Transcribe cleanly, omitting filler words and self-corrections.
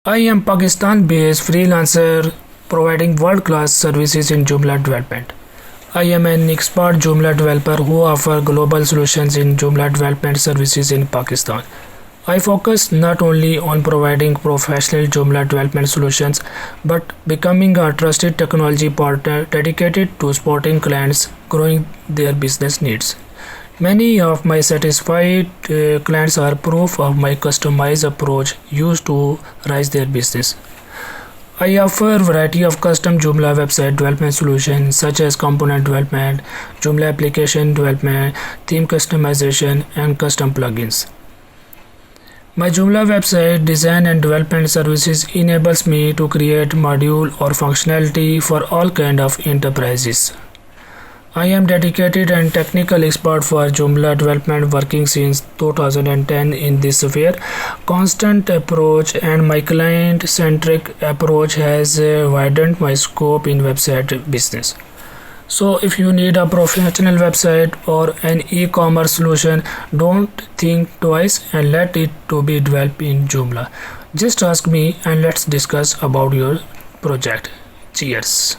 I am Pakistan-based freelancer providing world-class services in Joomla development. I am an expert Joomla developer who offers global solutions in Joomla development services in Pakistan. I focus not only on providing professional Joomla development solutions but becoming a trusted technology partner dedicated to supporting clients growing their business needs. Many of my satisfied clients are proof of my customized approach used to rise their business. I offer a variety of custom Joomla website development solutions such as component development, Joomla application development, theme customization, and custom plugins. My Joomla website design and development services enables me to create module or functionality for all kind of enterprises. I am dedicated and technical expert for Joomla development working since 2010 in this sphere. Constant approach and my client-centric approach has widened my scope in website business. So if you need a professional website or an e-commerce solution, don't think twice and let it to be developed in Joomla. Just ask me and let's discuss about your project. Cheers.